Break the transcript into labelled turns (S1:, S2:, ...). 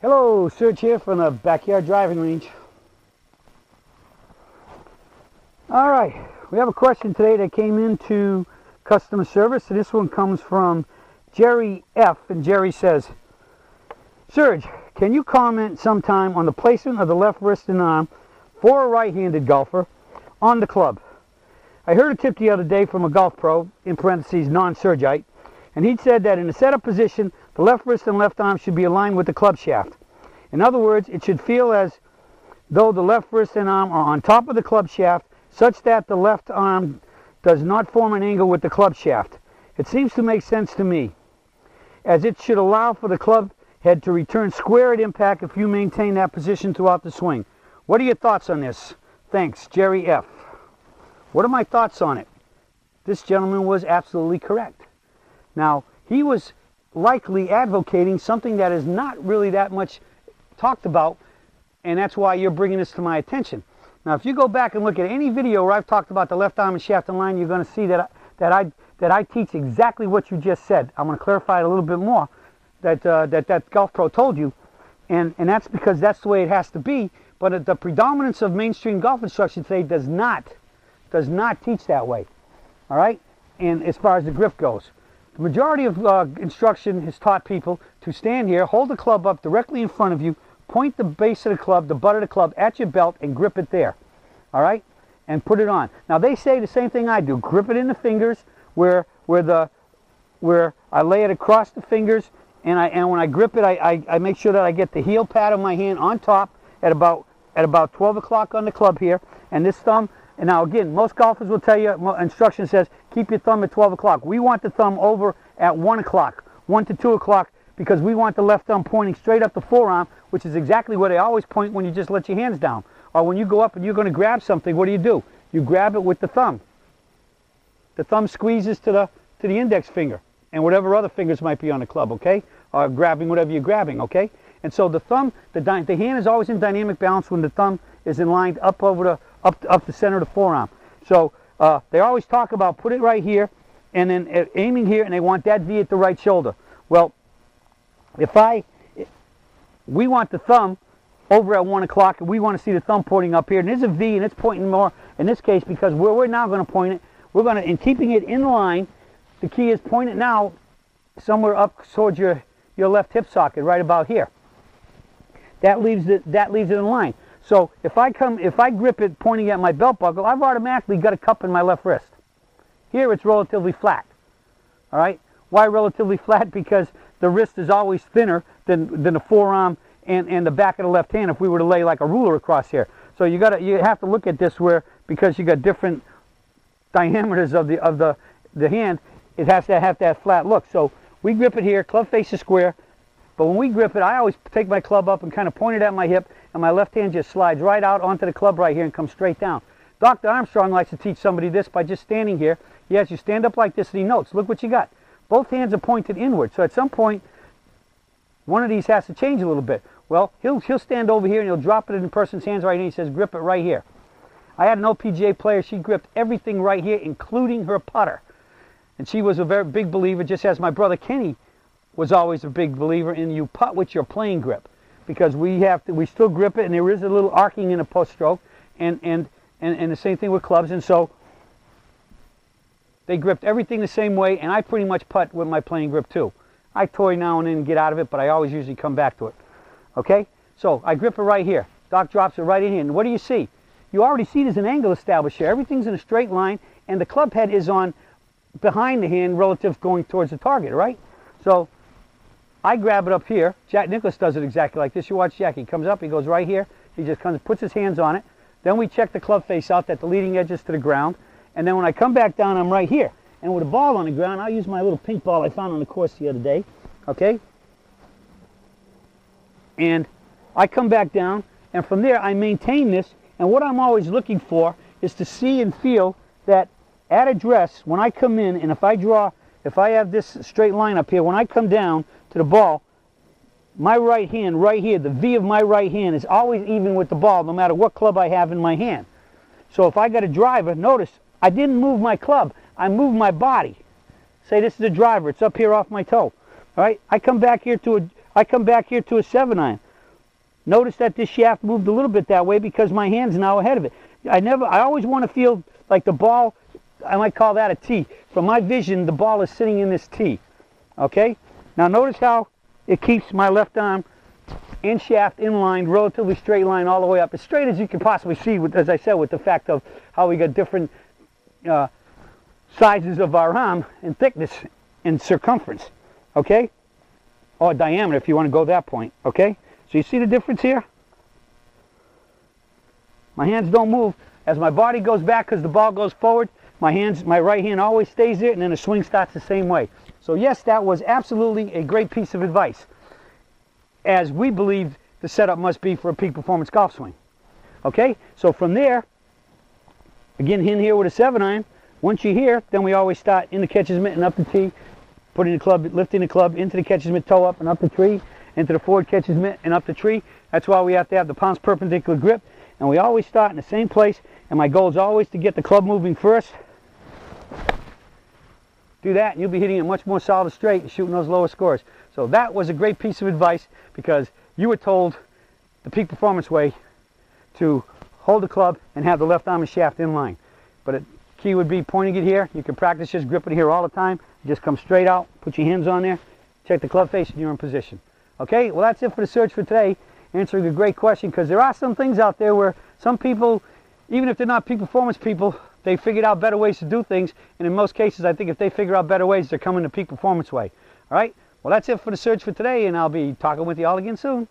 S1: Hello, Serge here from the backyard driving range. Alright, we have a question today that came into customer service, and this one comes from Jerry F. And Jerry says, Serge, can you comment sometime on the placement of the left wrist and arm for a right-handed golfer on the club? I heard a tip the other day from a golf pro, in parentheses non-Sergeite, and he said that in the setup position, the left wrist and left arm should be aligned with the club shaft. In other words, it should feel as though the left wrist and arm are on top of the club shaft, such that the left arm does not form an angle with the club shaft. It seems to make sense to me, as it should allow for the club head to return square at impact if you maintain that position throughout the swing. What are your thoughts on this? Thanks, Jerry F. What are my thoughts on it? This gentleman was absolutely correct. Now, he was likely advocating something that is not really that much talked about, and that's why you're bringing this to my attention. Now, if you go back and look at any video where I've talked about the left arm and shaft and line, you're going to see that I teach exactly what you just said. I'm going to clarify it a little bit more. That golf pro told you, and that's because that's the way it has to be. But the predominance of mainstream golf instruction today does not teach that way. All right, and as far as the grip goes. The majority of instruction has taught people to stand here, hold the club up directly in front of you, point the base of the club, the butt of the club at your belt, and grip it there. All right? And put it on. Now, they say the same thing I do. Grip it in the fingers where I lay it across the fingers, and when I grip it, I make sure that I get the heel pad of my hand on top at about 12 o'clock on the club here, and this thumb. And now again, most golfers will tell you, instruction says, keep your thumb at 12 o'clock. We want the thumb over at 1 o'clock, 1 to 2 o'clock, because we want the left thumb pointing straight up the forearm, which is exactly where they always point when you just let your hands down. Or when you go up and you're going to grab something, what do? You grab it with the thumb. The thumb squeezes to the index finger and whatever other fingers might be on the club, okay? Or grabbing whatever you're grabbing, okay? And so the thumb, the hand is always in dynamic balance when the thumb is in line up the center of the forearm. So they always talk about put it right here and then aiming here, and they want that V at the right shoulder. Well, we want the thumb over at 1 o'clock, and we want to see the thumb pointing up here, and there's a V, and it's pointing more in this case because where we're now going to point it, we're going to, in keeping it in line, the key is point it now somewhere up towards your left hip socket, right about here. That leaves it in line. So if I grip it pointing at my belt buckle, I've automatically got a cup in my left wrist. Here it's relatively flat. All right? Why relatively flat? Because the wrist is always thinner than the forearm and the back of the left hand if we were to lay like a ruler across here. So you have to look at this because you got different diameters of the hand, it has to have that flat look. So we grip it here, club face is square. But when we grip it, I always take my club up and kind of point it at my hip, and my left hand just slides right out onto the club right here and comes straight down. Dr. Armstrong likes to teach somebody this by just standing here. He has you stand up like this and he notes, look what you got. Both hands are pointed inward, so at some point, one of these has to change a little bit. Well, he'll stand over here and he'll drop it in the person's hands right here, and he says, grip it right here. I had an PPGS player, she gripped everything right here, including her putter. And she was a very big believer, just as my brother Kenny was always a big believer in you putt with your playing grip, because we still grip it, and there is a little arcing in a post stroke, and the same thing with clubs, and so they gripped everything the same way, and I pretty much putt with my playing grip too. I toy now and then and get out of it, but I always usually come back to it. Okay, so I grip it right here. Doc drops it right in here, and what do you see? You already see there's an angle established here. Everything's in a straight line, and the club head is on behind the hand relative going towards the target, right? So I grab it up here. Jack Nicklaus does it exactly like this. You watch Jack. He comes up. He goes right here. He just comes, puts his hands on it. Then we check the club face out that the leading edge is to the ground. And then when I come back down, I'm right here. And with a ball on the ground, I'll use my little pink ball I found on the course the other day. Okay? And I come back down. And from there, I maintain this. And what I'm always looking for is to see and feel that at address, when I come in, and if I have this straight line up here, when I come down to the ball, my right hand right here, the V of my right hand is always even with the ball no matter what club I have in my hand. So if I got a driver, notice I didn't move my club, I moved my body. Say this is a driver, it's up here off my toe. All right, I come back here to a 7-iron. Notice that this shaft moved a little bit that way because my hand's now ahead of it. I always want to feel like the ball, I might call that a T. From my vision, the ball is sitting in this T. Okay? Now notice how it keeps my left arm and shaft in line, relatively straight line all the way up. As straight as you can possibly see, with, as I said, with the fact of how we got different sizes of our arm and thickness and circumference. Okay? Or diameter if you want to go that point. Okay? So you see the difference here? My hands don't move. As my body goes back because the ball goes forward, my right hand always stays there, and then the swing starts the same way. So yes, that was absolutely a great piece of advice, as we believe the setup must be for a peak performance golf swing. Okay, so from there, again, in here with a 7-iron, once you're here, then we always start in the catcher's mitt and up the tee, putting the club, lifting the club into the catcher's mitt, toe up and up the tree, into the forward catcher's mitt and up the tree. That's why we have to have the palms perpendicular grip, and we always start in the same place, and my goal is always to get the club moving first. Do that, and you'll be hitting it much more solid straight and shooting those lower scores. So that was a great piece of advice, because you were told the peak performance way to hold the club and have the left arm and shaft in line. But the key would be pointing it here. You can practice just gripping it here all the time. Just come straight out, put your hands on there, check the club face, and you're in position. Okay, well that's it for the search for today. Answering a great question, because there are some things out there where some people, even if they're not peak performance people, they figured out better ways to do things, and in most cases I think if they figure out better ways, they're coming the peak performance way. All right, well that's it for the search for today, and I'll be talking with you all again soon.